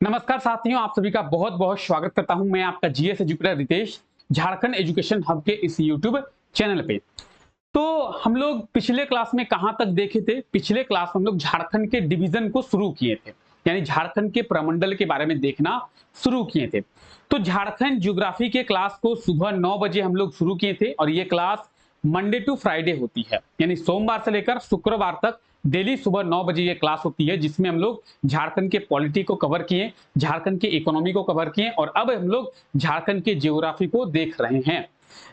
नमस्कार साथियों, आप सभी का बहुत बहुत स्वागत करता हूं। मैं आपका GS educator Ritesh, Jharkhand education hub के इस यूट्यूब चैनल पे। तो हम लोग पिछले क्लास में कहां तक देखे थे? पिछले क्लास में हम लोग झारखंड के डिवीजन को शुरू किए थे, यानी झारखंड के प्रमंडल के बारे में देखना शुरू किए थे। तो झारखंड ज्योग्राफी के क्लास को सुबह 9 बजे हम लोग शुरू किए थे और ये क्लास मंडे टू फ्राइडे होती है, यानी सोमवार से लेकर शुक्रवार तक डेली सुबह 9 बजे ये क्लास होती है, जिसमें हम लोग झारखंड के पॉलिटी को कवर किए, झारखंड की इकोनॉमी को कवर किए और अब हम लोग झारखंड के ज्योग्राफी को देख रहे हैं।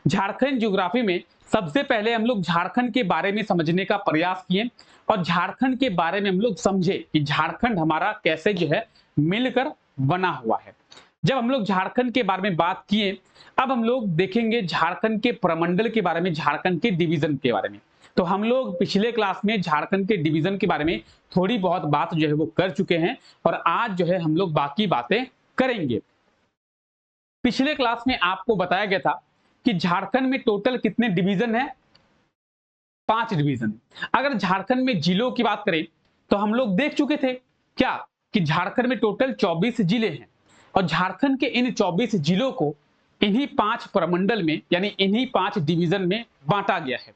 झारखंड ज्योग्राफी में सबसे पहले हम लोग झारखंड के बारे में समझने का प्रयास किए और झारखंड के बारे में हम लोग समझे कि झारखंड हमारा कैसे जो है मिलकर बना हुआ है। जब हम लोग झारखंड के बारे में बात किए, अब हम लोग देखेंगे झारखंड के प्रमंडल के बारे में, झारखंड के डिवीजन के बारे में। तो हम लोग पिछले क्लास में झारखंड के डिवीजन के बारे में थोड़ी बहुत बात जो है वो कर चुके हैं और आज जो है हम लोग बाकी बातें करेंगे। पिछले क्लास में आपको बताया गया था कि झारखंड में टोटल कितने डिवीजन है? 5 डिवीजन। अगर झारखंड में जिलों की बात करें तो हम लोग देख चुके थे क्या कि झारखंड में टोटल 24 जिले हैं और झारखंड के इन 24 जिलों को इन्हीं 5 प्रमंडल में, यानी इन्हीं 5 डिवीजन में बांटा गया है।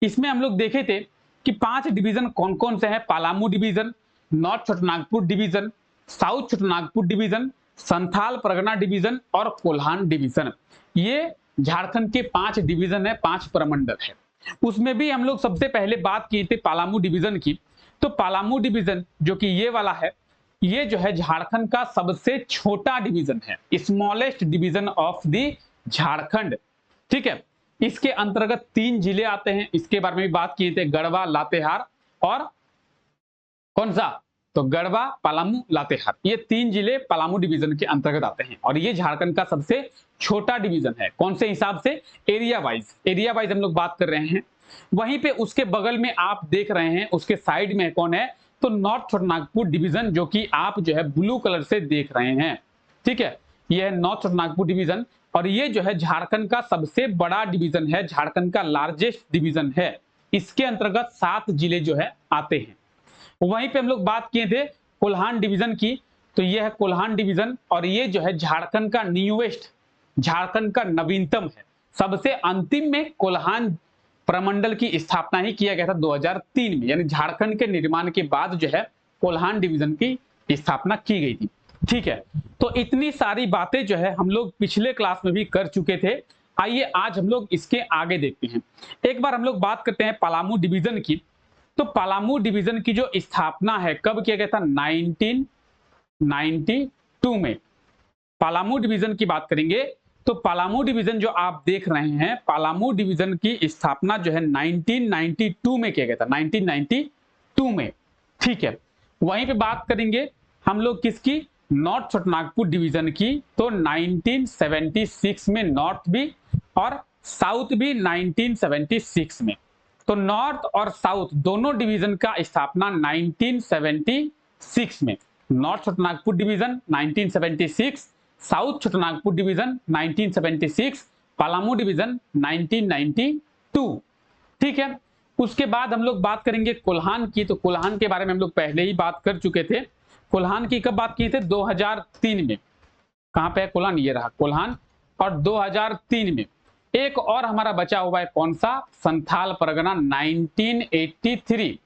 इसमें हम लोग देखे थे कि 5 डिवीजन कौन कौन से हैं? Palamu division, north Chotanagpur division, south Chotanagpur division, Santhal Pargana division और कोल्हान डिवीजन। ये झारखंड के 5 डिवीजन है, 5 प्रमंडल है। उसमें भी हम लोग सबसे पहले बात की थी पलामू डिवीजन की। तो पलामू डिवीजन जो कि ये वाला है, ये जो है झारखंड का सबसे छोटा डिवीजन है, smallest division of the Jharkhand. ठीक है, इसके अंतर्गत 3 जिले आते हैं, इसके बारे में भी बात किए थे, गढ़वा, लातेहार और कौन सा? तो गढ़वा, पलामू, लातेहार, ये 3 जिले पलामू डिवीजन के अंतर्गत आते हैं और ये झारखंड का सबसे छोटा डिवीजन है। कौन से हिसाब से? एरिया वाइज हम लोग बात कर रहे हैं। वहीं पे उसके बगल में आप देख रहे हैं, उसके साइड में कौन है? तो नॉर्थ छोटानागपुर डिवीजन, जो कि आप जो है ब्लू कलर से देख रहे हैं। ठीक है, यह है नॉर्थ छोटानागपुर डिवीजन और ये जो है झारखंड का सबसे बड़ा डिवीजन है, झारखंड का लार्जेस्ट डिवीजन है। इसके अंतर्गत 7 जिले जो है आते हैं। वहीं पे हम लोग बात किए थे कोल्हान डिवीजन की। तो यह है कोल्हान डिवीजन और ये जो है झारखंड का न्यूएस्ट, झारखंड का नवीनतम है। सबसे अंतिम में कोल्हान प्रमंडल की स्थापना ही किया गया था 2003 में, यानी झारखंड के निर्माण के बाद जो है कोल्हान डिवीजन की स्थापना की गई थी। ठीक है, तो इतनी सारी बातें जो है हम लोग पिछले क्लास में भी कर चुके थे। आइए आज हम लोग इसके आगे देखते हैं। एक बार हम लोग बात करते हैं पलामू डिवीजन की। तो पलामू डिवीजन की जो स्थापना है कब किया गया था? 1992 में। पलामू डिवीजन की बात करेंगे तो पलामू डिवीजन जो आप देख रहे हैं, पलामू डिवीजन की स्थापना जो है 1992 में किया गया था, 1992 में। ठीक है, वहीं पे बात करेंगे हम लोग किसकी? नॉर्थ छोटानागपुर डिवीजन की। तो 1976 में नॉर्थ भी और साउथ भी 1976 में। तो नॉर्थ और साउथ दोनों डिवीजन का स्थापना 1976 में। North Chotanagpur division 1976, south Chotanagpur division 1976, Palamu division 1992। ठीक है, उसके बाद हम लोग बात करेंगे कोल्हान की। तो कोल्हान के बारे में हम लोग पहले ही बात कर चुके थे। कोल्हान की कब बात की थे? 2003 में। कहां पे है कोल्हान? ये रहा कोल्हान। और 2003 में एक और हमारा बचा हुआ है, कौन सा? संथाल परगना 1983।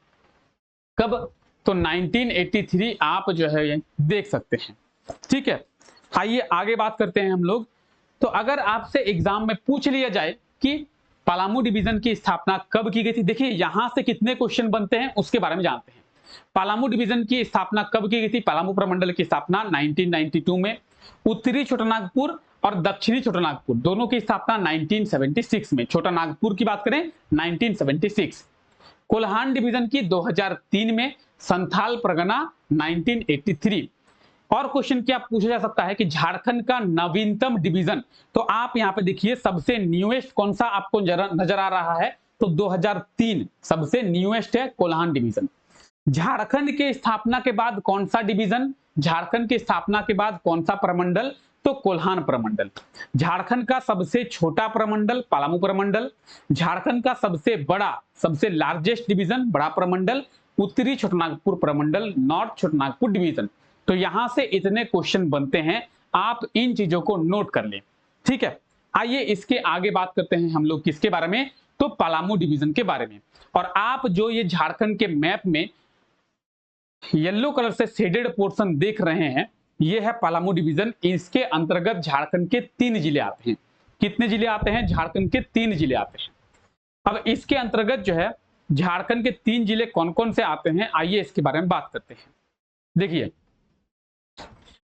कब? तो 1983 आप जो है देख सकते हैं। ठीक है, आइए आगे बात करते हैं हम लोग। तो अगर आपसे एग्जाम में पूछ लिया जाए कि पलामू डिवीजन की स्थापना कब की गई थी, देखिए यहां से कितने क्वेश्चन बनते हैं उसके बारे में जानते हैं। पलामू डिवीजन की स्थापना कब की गई थी? पलामू प्रमंडल की स्थापना 1992 में। उत्तरी छोटानागपुर और दक्षिणी छोटानागपुर दोनों की स्थापना 1976 में। छोटा नागपुर की बात करें 1976। कोल्हान डिवीजन की 2003 में। संथाल परगना 1983। और क्वेश्चन क्या पूछा जा सकता है कि झारखंड का नवीनतम डिवीजन। तो आप यहां पे देखिए सबसे न्यूएस्ट कौन सा आपको नजर आ रहा है? तो 2003 सबसे न्यूएस्ट है कोल्हान डिवीजन। झारखंड के स्थापना के बाद कौन सा डिवीजन? झारखंड की स्थापना के बाद कौन सा प्रमंडल? तो कोल्हान प्रमंडल। झारखंड का सबसे छोटा प्रमंडल पलामू प्रमंडल। झारखंड का सबसे बड़ा, सबसे लार्जेस्ट डिवीजन, बड़ा प्रमंडल उत्तरी छोटानागपुर प्रमंडल, नॉर्थ छोटानागपुर डिवीजन। तो यहां से इतने क्वेश्चन बनते हैं, आप इन चीजों को नोट कर लें। ठीक है, आइए इसके आगे बात करते हैं हम लोग किसके बारे में, तो पलामू डिवीजन के बारे में। और आप जो ये झारखंड के मैप में येलो कलर से शेडेड पोर्शन देख रहे हैं, ये है पलामू डिवीजन। इसके अंतर्गत झारखंड के 3 जिले आते हैं। कितने जिले आते हैं? झारखंड के 3 जिले आते हैं। अब इसके अंतर्गत जो है झारखंड के 3 जिले कौन कौन से आते हैं, आइए इसके बारे में बात करते हैं। देखिए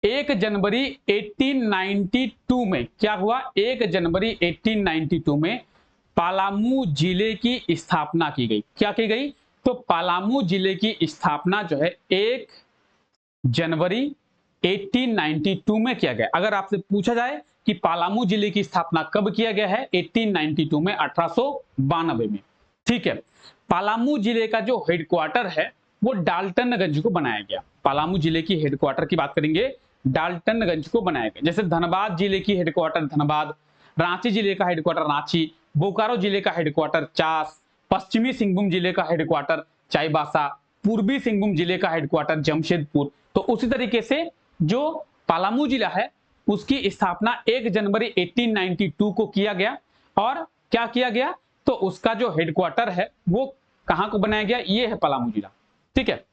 1 जनवरी 1892 में क्या हुआ? 1 जनवरी 1892 में पलामू जिले की स्थापना की गई। क्या की गई? तो पलामू जिले की स्थापना जो है 1 जनवरी 1892 में किया गया। अगर आपसे पूछा जाए कि पलामू जिले की स्थापना कब किया गया है? 1892 में, 1892 में। ठीक है, पलामू जिले का जो हेडक्वार्टर है वो डाल्टनगंज को बनाया गया। पलामू जिले की हेडक्वार्टर की बात करेंगे, डाल्टनगंज को बनाया गया। जैसे धनबाद जिले की हेडक्वार्टर धनबाद, रांची जिले का हेडक्वार्टर रांची, बोकारो जिले का हेडक्वार्टर चास, पश्चिमी सिंहभूम जिले का हेडक्वार्टर चाईबासा, पूर्वी सिंहभूम जिले का हेडक्वार्टर जमशेदपुर। तो उसी तरीके से जो पलामू जिला है उसकी स्थापना 1 जनवरी 1892 को किया गया। और क्या किया गया? तो उसका जो हेडक्वार्टर है वो कहां को बनाया गया? ये है पलामू जिला। ठीक है,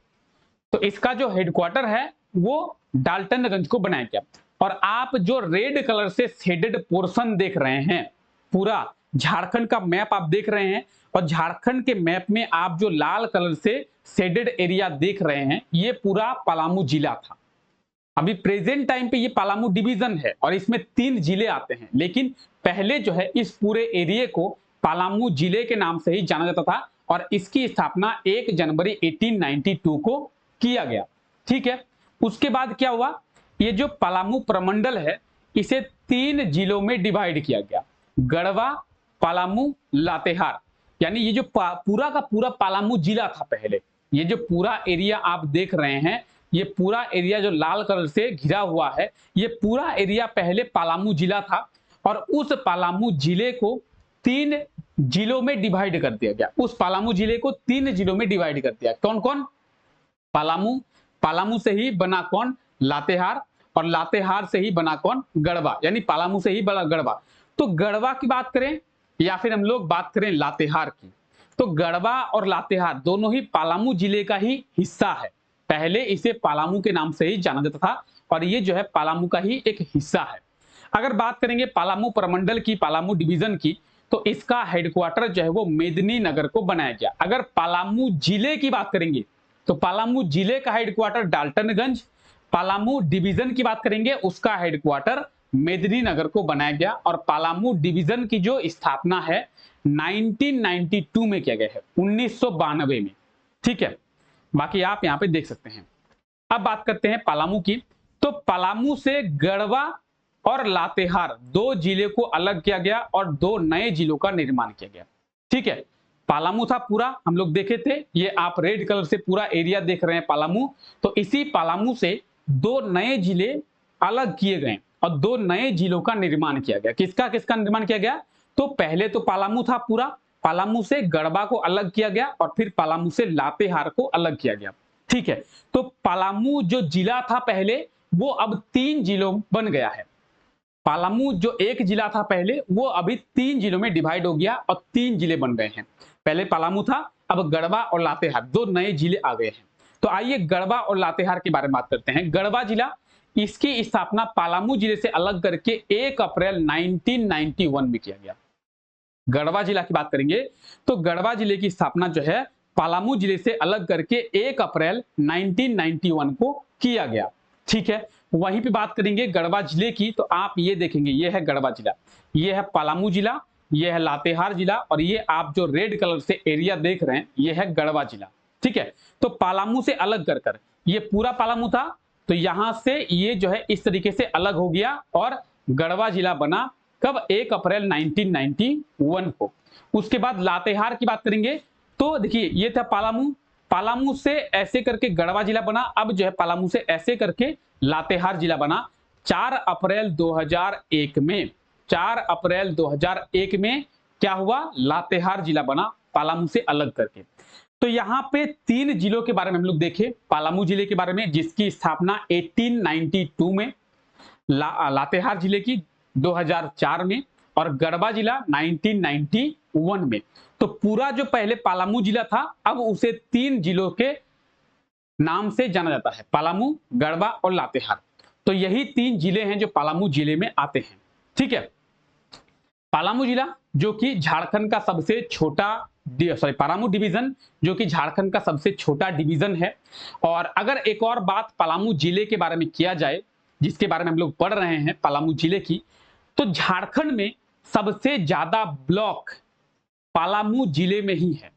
तो इसका जो हेडक्वार्टर है वो डाल्टनगंज को बनाया गया। और आप जो रेड कलर से शेडेड पोर्शन देख रहे हैं, पूरा झारखंड का मैप आप देख रहे हैं, और झारखंड के मैप में आप जो लाल कलर से शेडेड एरिया देख रहे हैं, ये पूरा पलामू जिला था। अभी प्रेजेंट टाइम पे ये पलामू डिवीजन है और इसमें 3 जिले आते हैं, लेकिन पहले जो है इस पूरे एरिया को पलामू जिले के नाम से ही जाना जाता था। और इसकी स्थापना 1 जनवरी 1892 को किया गया। ठीक है, उसके बाद क्या हुआ? ये जो पलामू प्रमंडल है इसे 3 जिलों में डिवाइड किया गया, गढ़वा, पलामू, लातेहार। यानी ये जो पूरा का पूरा पलामू जिला था पहले, ये जो पूरा एरिया आप देख रहे हैं, ये पूरा एरिया जो लाल कलर से घिरा हुआ है, ये पूरा एरिया पहले पलामू जिला था। और उस पलामू जिले को 3 जिलों में डिवाइड कर दिया गया। उस पलामू जिले को 3 जिलों में डिवाइड कर दिया। कौन कौन? पलामू, पलामू से ही बना कौन? लातेहार, और लातेहार से ही बना कौन? गढ़वा। यानी पलामू से ही बना गढ़वा। तो गढ़वा की बात करें या फिर हम लोग बात करें लातेहार की, तो गढ़वा और लातेहार दोनों ही पलामू जिले का ही हिस्सा है। पहले इसे पलामू के नाम से ही जाना जाता था और ये जो है पलामू का ही एक हिस्सा है। अगर बात करेंगे पलामू प्रमंडल की, पलामू डिवीजन की, तो इसका हेडक्वार्टर जो है वो मेदिनीनगर को बनाया गया। अगर पलामू जिले की बात करेंगे तो पलामू जिले का हेडक्वार्टर डाल्टनगंज, पलामू डिवीजन की बात करेंगे उसका हेडक्वार्टर मेदिनीनगर को बनाया गया। और पलामू डिवीजन की जो स्थापना है 1992 में किया गया है, 1992 में। ठीक है, बाकी आप यहां पे देख सकते हैं। अब बात करते हैं पलामू की, तो पलामू से गढ़वा और लातेहार 2 जिले को अलग किया गया और 2 नए जिलों का निर्माण किया गया। ठीक है, पलामू था पूरा, हम लोग देखे थे, ये आप रेड कलर से पूरा एरिया देख रहे हैं पलामू। तो इसी पलामू से 2 नए जिले अलग किए गए और 2 नए जिलों का निर्माण किया गया। किसका किसका निर्माण किया गया? तो पहले तो पलामू था पूरा, पलामू से गढ़वा को अलग किया गया और फिर पलामू से लातेहार को अलग किया गया। ठीक है, तो पलामू जो जिला था पहले वो अब 3 जिलों बन गया है। पलामू जो एक जिला था पहले वो अभी 3 जिलों में डिवाइड हो गया और 3 जिले बन गए हैं। पहले पलामू था, अब गढ़वा और लातेहार 2 नए जिले आ गए हैं। तो आइए गढ़वा और लातेहार के बारे में बात करते हैं। गढ़वा जिला, इसकी स्थापना पलामू जिले से अलग करके 1 अप्रैल 1991 में किया गया। गढ़वा जिला की बात करेंगे तो गढ़वा जिले की स्थापना जो है पलामू जिले से अलग करके 1 अप्रैल 1991 को किया गया। ठीक है, वहीं पे बात करेंगे गढ़वा जिले की, तो आप ये देखेंगे, ये है गढ़वा जिला, ये है पलामू जिला, ये है लातेहार जिला, और ये आप जो रेड कलर से एरिया देख रहे हैं ये है गढ़वा जिला। ठीक है, तो पलामू से अलग कर कर ये पूरा पलामू था, तो यहां से ये जो है इस तरीके से अलग हो गया और गढ़वा जिला बना कब? 1 अप्रैल 1991 को। उसके बाद लातेहार की बात करेंगे तो देखिए ये था पलामू, पलामू से ऐसे करके गढ़वा जिला बना, अब जो है पलामू से ऐसे करके लातेहार जिला बना 4 अप्रैल 2001 में। 4 अप्रैल 2001 में क्या हुआ? लातेहार जिला बना पलामू से अलग करके। तो यहाँ पे 3 जिलों के बारे में हम लोग देखें। पलामू जिले के बारे में जिसकी स्थापना 1892 में, लातेहार जिले की 2004 में, और गढ़वा जिला 1991 में। तो पूरा जो पहले पलामू जिला था अब उसे 3 जिलों के नाम से जाना जाता है, पलामू, गढ़वा और लातेहार। तो यही 3 जिले हैं जो पलामू जिले में आते हैं। ठीक है, पलामू जिला जो कि झारखंड का सबसे छोटा, पलामू डिवीजन जो कि झारखंड का सबसे छोटा डिवीजन है। और अगर एक और बात पलामू जिले के बारे में किया जाए, जिसके बारे में हम लोग पढ़ रहे हैं पलामू जिले की, तो झारखंड में सबसे ज्यादा ब्लॉक पलामू जिले में ही है।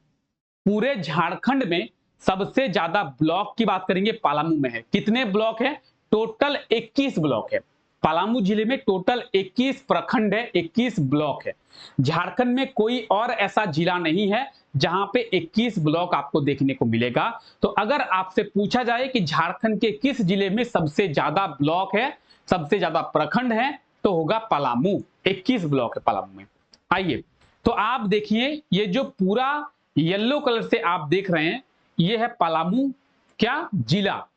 पूरे झारखंड में सबसे ज्यादा ब्लॉक की बात करेंगे पलामू में है। कितने ब्लॉक है? टोटल 21 ब्लॉक है। पलामू जिले में टोटल 21 प्रखंड है, 21 ब्लॉक है। झारखंड में कोई और ऐसा जिला नहीं है जहां पे 21 ब्लॉक आपको देखने को मिलेगा। तो अगर आपसे पूछा जाए कि झारखंड के किस जिले में सबसे ज्यादा ब्लॉक है, सबसे ज्यादा प्रखंड है, तो होगा पलामू। 21 ब्लॉक है पलामू में। आइए, तो आप देखिए ये जो पूरा येलो कलर से आप देख रहे हैं, ये है पलामू क्या जिला।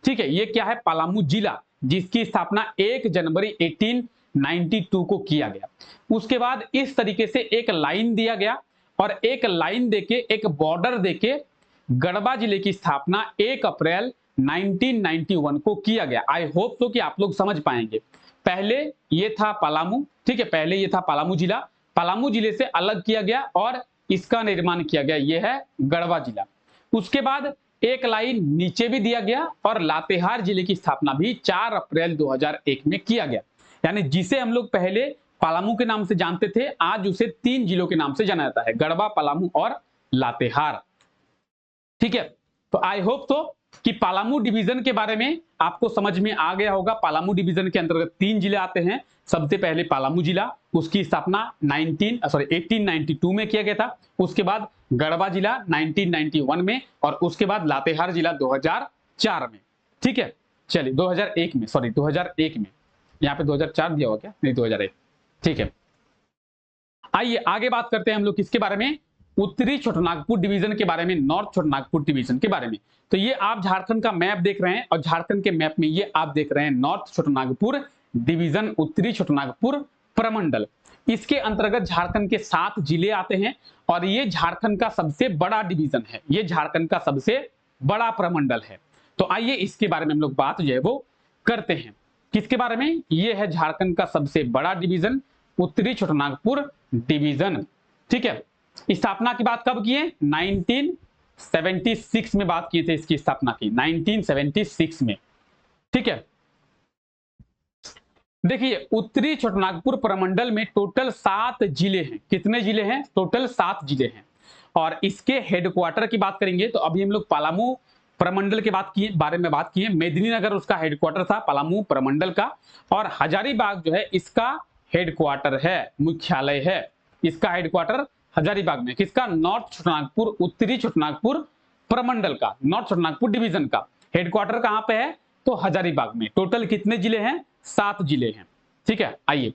ठीक है, ये क्या है? पलामू जिला, जिसकी स्थापना 1 जनवरी 1892 को किया गया। उसके बाद इस तरीके से एक लाइन दिया गया और एक लाइन देके, एक बॉर्डर देके गढ़वा जिले की स्थापना 1 अप्रैल 1991 को किया गया। आई होप तो कि आप लोग समझ पाएंगे। पहले ये था पलामू, ठीक है, पहले ये था पलामू जिला, पलामू जिले से अलग किया गया और इसका निर्माण किया गया, ये है गढ़वा जिला। उसके बाद एक लाइन नीचे भी दिया गया और लातेहार जिले की स्थापना भी 4 अप्रैल 2001 में किया गया। यानी जिसे हम लोग पहले पलामू के नाम से जानते थे, आज उसे 3 जिलों के नाम से जाना जाता है, गढ़वा, पलामू और लातेहार। ठीक है, तो आई होप तो कि पलामू डिवीजन के बारे में आपको समझ में आ गया होगा। पलामू डिवीजन के अंतर्गत 3 जिले आते हैं। सबसे पहले पलामू जिला, उसकी स्थापना 1892 में किया गया था। उसके बाद गढ़वा जिला 1991 में, और उसके बाद लातेहार जिला 2004 में। ठीक है, चलिए 2001 में, सॉरी 2001 में, यहाँ पे 2004 दिया हुआ क्या? नहीं, 2001। ठीक है, आइए आगे बात करते हैं हम लोग किसके बारे में? उत्तरी छोटानागपुर डिवीजन के बारे में, नॉर्थ छोटानागपुर डिवीजन के बारे में। तो ये आप झारखंड का मैप देख रहे हैं और झारखंड के मैप में ये आप देख रहे हैं नॉर्थ छोटानागपुर डिवीजन, उत्तरी छोटानागपुर प्रमंडल। इसके अंतर्गत झारखंड के 7 जिले आते हैं और ये झारखंड का सबसे बड़ा डिवीजन है, ये झारखंड का सबसे बड़ा प्रमंडल है। तो आइए इसके बारे में हम लोग बात जो है वो करते हैं। किसके बारे में? ये है झारखंड का सबसे बड़ा डिवीजन, उत्तरी छोटानागपुर डिवीजन। ठीक है, स्थापना की बात कब की है? 1976 में बात किए थे इसकी स्थापना की, 1976 में। ठीक है, देखिए उत्तरी छोटानागपुर प्रमंडल में टोटल 7 जिले हैं। कितने जिले हैं? टोटल 7 जिले हैं। और इसके हेडक्वार्टर की बात करेंगे तो अभी हम लोग पलामू प्रमंडल के बारे में बात किए। मेदिनीनगर उसका हेडक्वार्टर था पलामू प्रमंडल का, और हजारीबाग जो है इसका हेडक्वार्टर है, मुख्यालय है। इसका हेडक्वार्टर हजारीबाग में। किसका? नॉर्थ छोटानागपुर, उत्तरी छोटानागपुर प्रमंडल का, नॉर्थ छोटानागपुर डिवीजन का हेडक्वार्टर कहां पे है? तो हजारीबाग में। टोटल कितने जिले हैं? 7 जिले हैं। ठीक है, आइए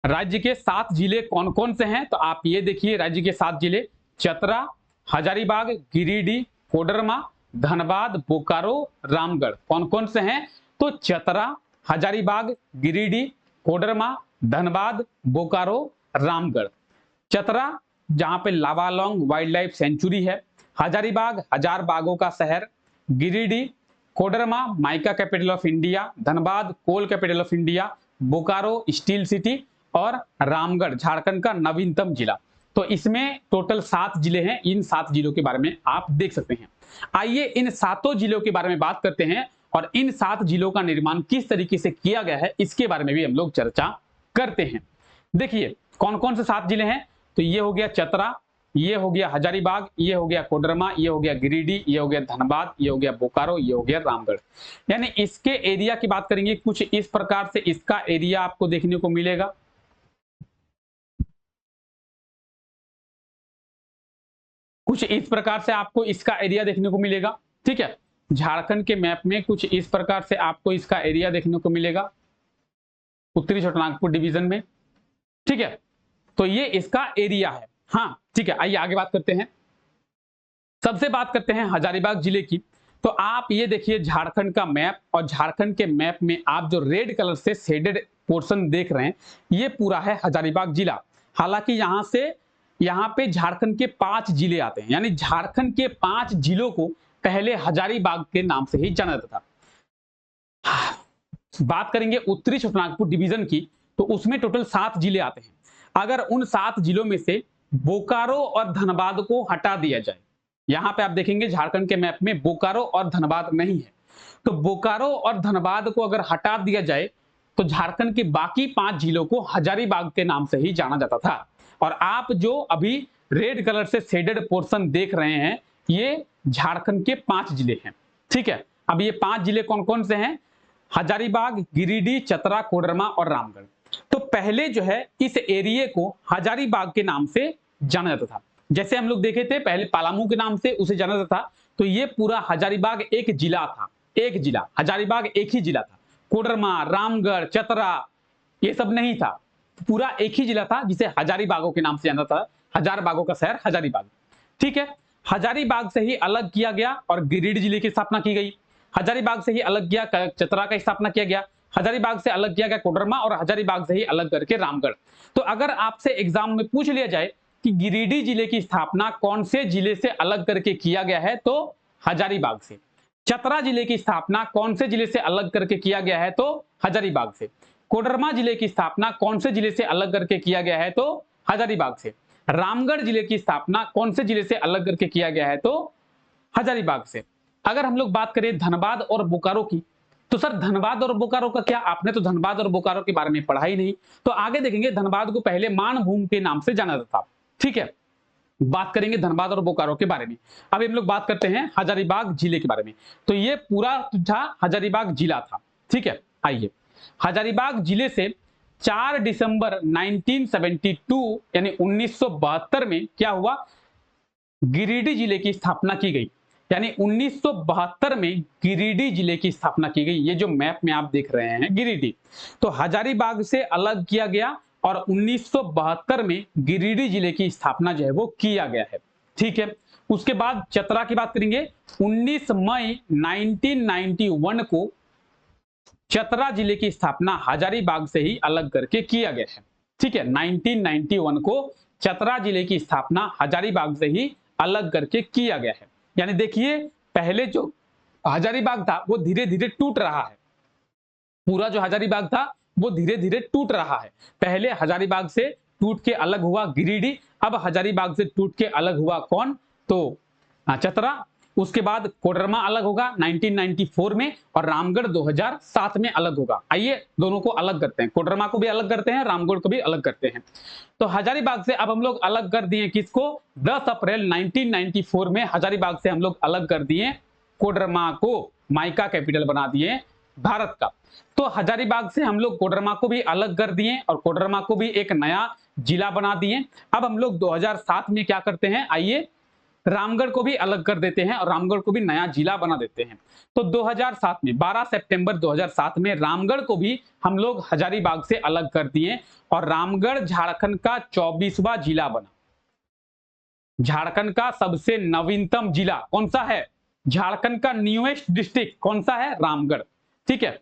राज्य के 7 जिले कौन कौन से हैं? तो आप ये देखिए, राज्य के 7 जिले चतरा, हजारीबाग, गिरिडीह, कोडरमा, धनबाद, बोकारो, रामगढ़। कौन कौन से हैं? तो चतरा, हजारीबाग, गिरिडीह, कोडरमा, धनबाद, बोकारो, रामगढ़। चतरा जहां पे लावालौंग वाइल्ड लाइफ सेंचुरी है, हजारीबाग हजार बागों का शहर, Giridih, Koderma mica capital of India, Dhanbad coal capital of India, Bokaro steel city, और रामगढ़ झारखंड का नवीनतम जिला। तो इसमें टोटल 7 जिले हैं। इन 7 जिलों के बारे में आप देख सकते हैं। आइए इन 7 जिलों के बारे में बात करते हैं और इन 7 जिलों का निर्माण किस तरीके से किया गया है इसके बारे में भी हम लोग चर्चा करते हैं। देखिए कौन कौन से 7 जिले हैं? तो ये हो गया चतरा, ये हो गया हजारीबाग, ये हो गया कोडरमा, ये हो गया गिरिडीह, ये हो गया धनबाद, ये हो गया बोकारो, ये हो गया रामगढ़। यानी इसके एरिया की बात करेंगे कुछ इस प्रकार से इसका एरिया आपको देखने को मिलेगा। कुछ इस प्रकार से आपको इसका एरिया देखने को मिलेगा। ठीक है, झारखंड के मैप में कुछ इस प्रकार से आपको इसका एरिया देखने को मिलेगा उत्तरी छोटानागपुर डिवीजन में। ठीक है, तो ये इसका एरिया है। हाँ ठीक है, आइए आगे बात करते हैं। सबसे बात करते हैं हजारीबाग जिले की। तो आप ये देखिए झारखंड का मैप, और झारखंड के मैप में आप जो रेड कलर से शेडेड पोर्शन देख रहे हैं, ये पूरा है हजारीबाग जिला। हालांकि यहाँ पे झारखंड के 5 जिले आते हैं, यानी झारखंड के 5 जिलों को पहले हजारीबाग के नाम से ही जाना जाता था। बात करेंगे उत्तरी छोटानागपुर डिवीजन की, तो उसमें टोटल 7 जिले आते हैं। अगर उन 7 जिलों में से बोकारो और धनबाद को हटा दिया जाए, यहां पे आप देखेंगे झारखंड के मैप में बोकारो और धनबाद नहीं है, तो बोकारो और धनबाद को अगर हटा दिया जाए तो झारखंड के बाकी 5 जिलों को हजारीबाग के नाम से ही जाना जाता था। और आप जो अभी रेड कलर से शेडेड पोर्शन देख रहे हैं, ये झारखंड के 5 जिले हैं। ठीक है, अब ये 5 जिले कौन कौन से हैं? हजारीबाग, गिरिडीह, चतरा, कोडरमा और रामगढ़। तो पहले जो है इस एरिया को हजारीबाग के नाम से जाना जाता था। जैसे हम लोग देखे थे पहले पलामू के नाम से उसे जाना जाता था, तो ये पूरा हजारीबाग एक जिला था, एक जिला, हजारीबाग एक ही जिला था। कोडरमा, रामगढ़, चतरा ये सब नहीं था, पूरा एक ही जिला था जिसे हजारीबागों के नाम से जाना था। हजार बागों का शहर हजारीबाग। ठीक है, हजारीबाग से ही अलग किया गया और गिरिडीह जिले की स्थापना की गई। हजारीबाग से ही अलग किया चतरा का स्थापना किया गया, हजारीबाग से अलग किया गया कोडरमा, और हजारीबाग से ही अलग करके रामगढ़। तो अगर आपसे एग्जाम में पूछ लिया जाए कि गिरिडीह जिले की स्थापना कौन से जिले से अलग करके किया गया है, तो हजारीबाग से। चतरा जिले की स्थापना कौन से जिले से अलग करके किया गया है, तो हजारीबाग से। कोडरमा जिले की स्थापना कौन से जिले से अलग करके किया गया है, तो हजारीबाग से। रामगढ़ जिले की स्थापना कौन से जिले से अलग करके किया गया है, तो हजारीबाग से। अगर हम लोग बात करें धनबाद और बोकारो की, तो सर धनबाद और बोकारो का क्या, आपने तो धनबाद और बोकारो के बारे में पढ़ा ही नहीं। तो आगे देखेंगे धनबाद को पहले मानभूम के नाम से जाना जाता था। ठीक है, बात करेंगे धनबाद और बोकारो के बारे में। अब हम लोग बात करते हैं हजारीबाग जिले के बारे में। तो ये पूरा था हजारीबाग जिला था। ठीक है, आइए हजारीबाग जिले से 4 दिसंबर 1972 यानी 1972 में क्या हुआ, गिरिडीह जिले की स्थापना की गई। यानी 1972 में गिरिडीह जिले की स्थापना की गई। ये जो मैप में आप देख रहे हैं गिरिडीह, तो हजारीबाग से अलग किया गया और 1972 में गिरिडीह जिले की स्थापना जो है वो किया गया है। ठीक है, उसके बाद चतरा की बात करेंगे। 19 मई 1991 को चतरा जिले की स्थापना हजारीबाग से ही अलग करके किया गया है। ठीक है, 1991 को चतरा जिले की स्थापना हजारीबाग से ही अलग करके किया गया है। यानी देखिए पहले जो हजारीबाग था वो धीरे धीरे टूट रहा है, पूरा जो हजारीबाग था वो धीरे धीरे टूट रहा है। पहले हजारीबाग से टूट के अलग हुआ गिरिडीह, अब हजारीबाग से टूट के अलग हुआ कौन, तो चतरा। उसके बाद कोडरमा अलग होगा 1994 में, और रामगढ़ 2007 में अलग होगा। आइए दोनों को अलग करते हैं, कोडरमा को भी अलग करते हैं, रामगढ़ को भी अलग करते हैं। तो हजारीबाग से अब हम लोग अलग कर दिए किसको, 10 अप्रैल 1994 में हजारीबाग से हम लोग अलग कर दिए कोडरमा को, माइका कैपिटल बना दिए भारत का। तो हजारीबाग से हम लोग कोडरमा को भी अलग कर दिए और कोडरमा को भी एक नया जिला बना दिए। अब हम लोग 2007 में क्या करते हैं, आइए रामगढ़ को भी अलग कर देते हैं और रामगढ़ को भी नया जिला बना देते हैं। तो 2007 में 12 सितंबर 2007 में रामगढ़ को भी हम लोग हजारीबाग से अलग कर दिए और रामगढ़ झारखंड का 24वां जिला बना। झारखंड का सबसे नवीनतम जिला कौन सा है, झारखंड का न्यूएस्ट डिस्ट्रिक्ट कौन सा है, रामगढ़। ठीक है,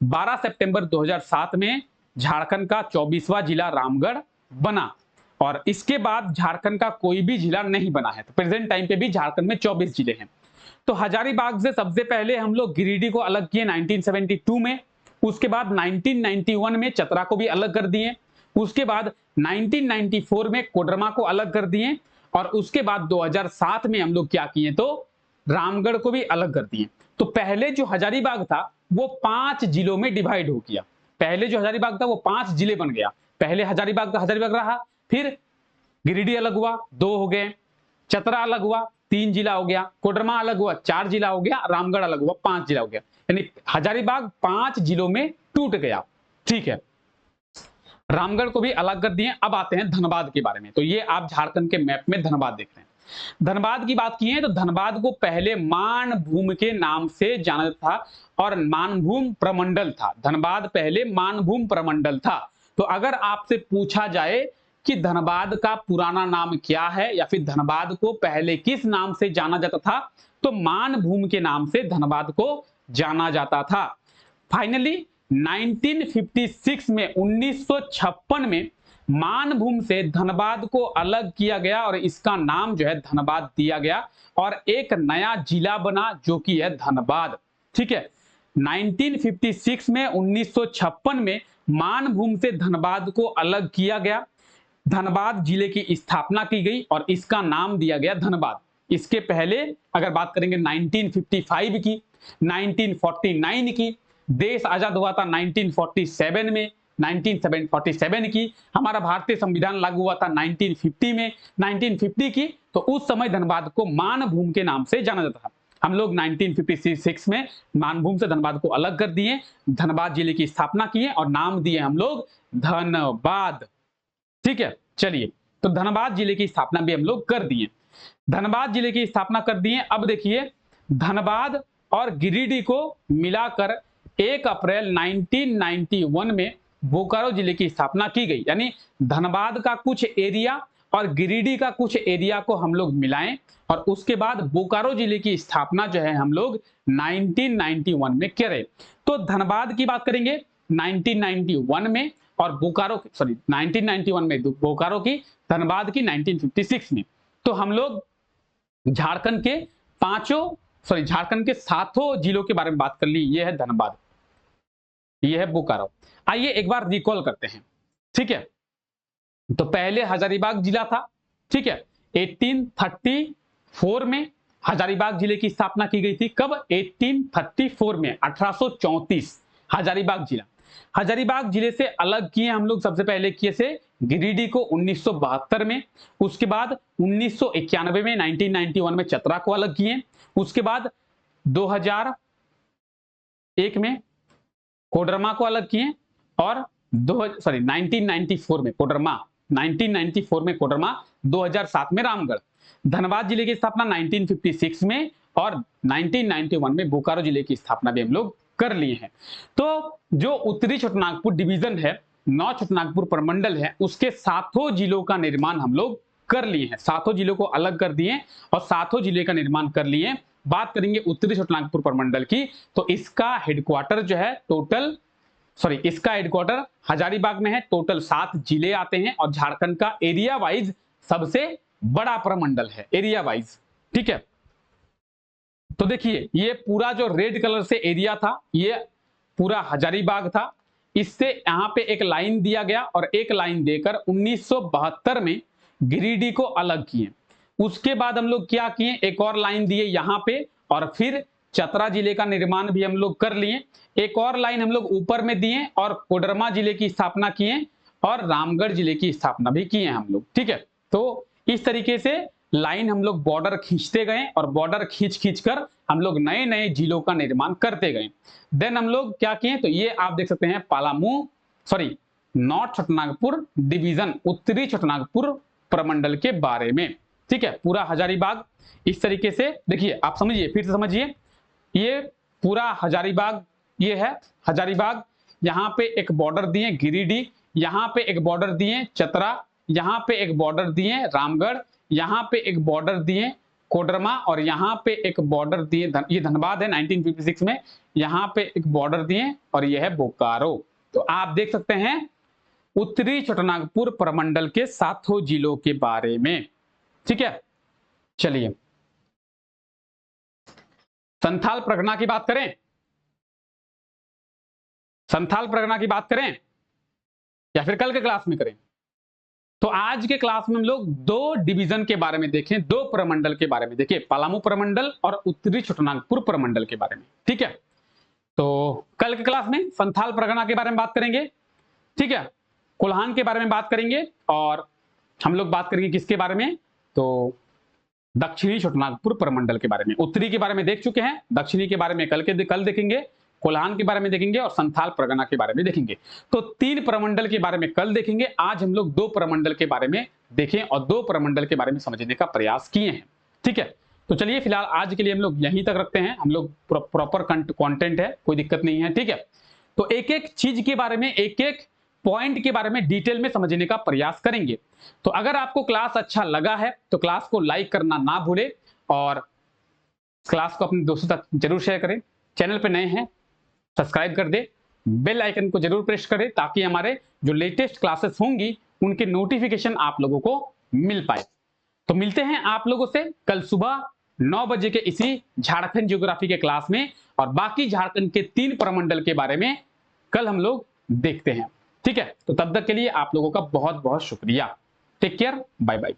12 सितंबर 2007 में झारखंड का 24वां जिला रामगढ़ बना और इसके बाद झारखंड का कोई भी जिला नहीं बना है। तो प्रेजेंट टाइम पे भी झारखंड में 24 जिले हैं। तो हजारीबाग से सबसे पहले हम लोग गिरिडीह को अलग किए 1972 में, उसके बाद 1991 में चतरा को भी अलग कर दिए, उसके बाद 1994 में कोडरमा को अलग कर दिए और उसके बाद 2007 में हम लोग क्या किए, तो रामगढ़ को भी अलग कर दिए। तो पहले जो हजारीबाग था वो 5 जिलों में डिवाइड हो गया। पहले जो हजारीबाग था वो 5 जिले बन गया। पहले हजारीबाग का हजारीबाग रहा, फिर गिरिडीह अलग हुआ 2 हो गए, चतरा अलग हुआ 3 जिला हो गया, कोडरमा अलग हुआ 4 जिला हो गया, रामगढ़ अलग हुआ 5 जिला हो गया। यानी हजारीबाग 5 जिलों में टूट गया। ठीक है, रामगढ़ को भी अलग कर दिए। अब आते हैं धनबाद के बारे में। तो ये आप झारखंड के मैप में धनबाद देख रहे हैं। धनबाद की बात की है तो धनबाद को पहले मानभूम के नाम से जाना था और मानभूम प्रमंडल था। धनबाद पहले मानभूम प्रमंडल था। तो अगर आपसे पूछा जाए कि धनबाद का पुराना नाम क्या है या फिर धनबाद को पहले किस नाम से जाना जाता था, तो मानभूम के नाम से धनबाद को जाना जाता था। फाइनली 1956 में 1956 में मानभूम से धनबाद को अलग किया गया और इसका नाम जो है धनबाद दिया गया और एक नया जिला बना जो कि है धनबाद। ठीक है, 1956 में 1956 में मानभूम से धनबाद को अलग किया गया, धनबाद जिले की स्थापना की गई और इसका नाम दिया गया धनबाद। इसके पहले अगर बात करेंगे 1955 की, 1949 की, देश आजाद हुआ था 1947 में, 1947 की, हमारा भारतीय संविधान लागू हुआ था 1950 में, 1950 की, तो उस समय धनबाद को मानभूम के नाम से जाना जाता था। हम लोग 1956 में मानभूम से धनबाद को अलग कर दिए, धनबाद जिले की स्थापना किए और नाम दिए हम लोग धनबाद। ठीक है, चलिए, तो धनबाद जिले की स्थापना भी हम लोग कर दिए, धनबाद जिले की स्थापना कर दिए। अब देखिए, धनबाद और गिरिडीह को मिलाकर 1 अप्रैल 1991 में बोकारो जिले की स्थापना की गई, यानी धनबाद का कुछ एरिया और गिरिडीह का कुछ एरिया को हम लोग मिलाएं और उसके बाद बोकारो जिले की स्थापना जो है हम लोग 1991 में करें। तो धनबाद की बात करेंगे 1991 में और बोकारो 1991 में बोकारो की, धनबाद की 1956 में। तो हम लोग झारखंड के 7 जिलों के बारे में बात कर ली। ये है धनबाद, ये है बोकारो। आइए एक बार रिकॉल करते हैं। ठीक है, तो पहले हजारीबाग जिला था। ठीक है, 1834 में हजारीबाग जिले की स्थापना की गई थी। कब? 1834 में, 1834 हजारीबाग जिला। हजारीबाग जिले से अलग किए हम लोग, सबसे पहले किए से गिरिडीह को 1972 में, उसके बाद 1991 में 1991 में चतरा को अलग किए, उसके बाद 2001 में कोडरमा को अलग किए और 1994 में कोडरमा, 1994 में कोडरमा, 2007 में रामगढ़। धनबाद जिले की स्थापना 1956 में और 1991 में बोकारो जिले की स्थापना भी हम लोग कर लिए हैं। तो जो उत्तरी छोटानागपुर डिवीजन है, 9 छोटानागपुर प्रमंडल है, उसके 7 जिलों का निर्माण हम लोग कर लिए हैं। 7 जिलों को अलग कर दिए और 7 जिले का निर्माण कर लिए। बात करेंगे उत्तरी छोटानागपुर प्रमंडल की, तो इसका हेडक्वार्टर जो है इसका हेडक्वार्टर हजारीबाग में है। टोटल 7 जिले आते हैं और झारखंड का एरिया वाइज सबसे बड़ा प्रमंडल है, एरिया वाइज। ठीक है, तो देखिए, ये पूरा जो रेड कलर से एरिया था, ये पूरा हजारीबाग था। इससे यहां पे एक लाइन दिया गया और एक लाइन देकर 1972 में गिरिडीह को अलग किए। उसके बाद हम लोग क्या किए, एक और लाइन दिए यहां पे और फिर चतरा जिले का निर्माण भी हम लोग कर लिए। एक और लाइन हम लोग ऊपर में दिए और कोडरमा जिले की स्थापना किए और रामगढ़ जिले की स्थापना भी किए हम लोग। ठीक है, तो इस तरीके से लाइन हम लोग बॉर्डर खींचते गए और बॉर्डर खींच कर हम लोग नए नए जिलों का निर्माण करते गए। देन हम लोग क्या किए, तो ये आप देख सकते हैं नॉर्थ छोटानागपुर डिवीजन, उत्तरी छोटानागपुर प्रमंडल के बारे में। ठीक है, पूरा हजारीबाग इस तरीके से देखिए, आप समझिए, फिर से समझिए, ये पूरा हजारीबाग, ये है हजारीबाग, यहां पे एक बॉर्डर दिए गिरिडीह, यहां पे एक बॉर्डर दिए चतरा, यहां पे एक बॉर्डर दिए रामगढ़, यहां पे एक बॉर्डर दिए कोडरमा और यहां पे एक बॉर्डर दिए ये धनबाद है 1956 में, यहां पे एक बॉर्डर दिए और ये है बोकारो। तो आप देख सकते हैं उत्तरी छोटानागपुर प्रमंडल के 7 जिलों के बारे में। ठीक है, चलिए संथाल परगना की बात करें, संथाल परगना की बात करें या फिर कल के क्लास में करें। तो आज के क्लास में हम लोग 2 डिवीजन के बारे में देखें, 2 प्रमंडल के बारे में देखिए, पलामू प्रमंडल और उत्तरी छोटानागपुर प्रमंडल के बारे में। ठीक है, तो कल के क्लास में संथाल परगना के बारे में बात करेंगे। ठीक है, कोल्हान के बारे में बात करेंगे और हम लोग बात करेंगे किसके बारे में, तो दक्षिणी छोटानागपुर प्रमंडल के बारे में। उत्तरी के बारे में देख चुके हैं, दक्षिणी के बारे में कल देखेंगे, कोल्हान के बारे में देखेंगे और संथाल परगना के बारे में देखेंगे। तो 3 प्रमंडल के बारे में कल देखेंगे, आज हम लोग 2 प्रमंडल के बारे में देखें और 2 प्रमंडल के बारे में समझने का प्रयास किए हैं। ठीक है, तो चलिए फिलहाल आज के लिए हम लोग यहीं तक रखते हैं। हम लोग प्रॉपर कंटेंट है, कोई दिक्कत नहीं है। ठीक है, तो एक एक चीज के बारे में, एक एक पॉइंट के बारे में डिटेल में समझने का प्रयास करेंगे। तो अगर आपको क्लास अच्छा लगा है तो क्लास को लाइक करना ना भूले और क्लास को अपने दोस्तों तक जरूर शेयर करें। चैनल पे नए हैं सब्सक्राइब कर दे, बेल आइकन को जरूर प्रेस करें ताकि हमारे जो लेटेस्ट क्लासेस होंगी उनके नोटिफिकेशन आप लोगों को मिल पाए। तो मिलते हैं आप लोगों से कल सुबह 9 बजे के इसी झारखंड ज्योग्राफी के क्लास में, और बाकी झारखंड के 3 प्रमंडल के बारे में कल हम लोग देखते हैं। ठीक है, तो तब तक के लिए आप लोगों का बहुत बहुत शुक्रिया। Take care, bye bye.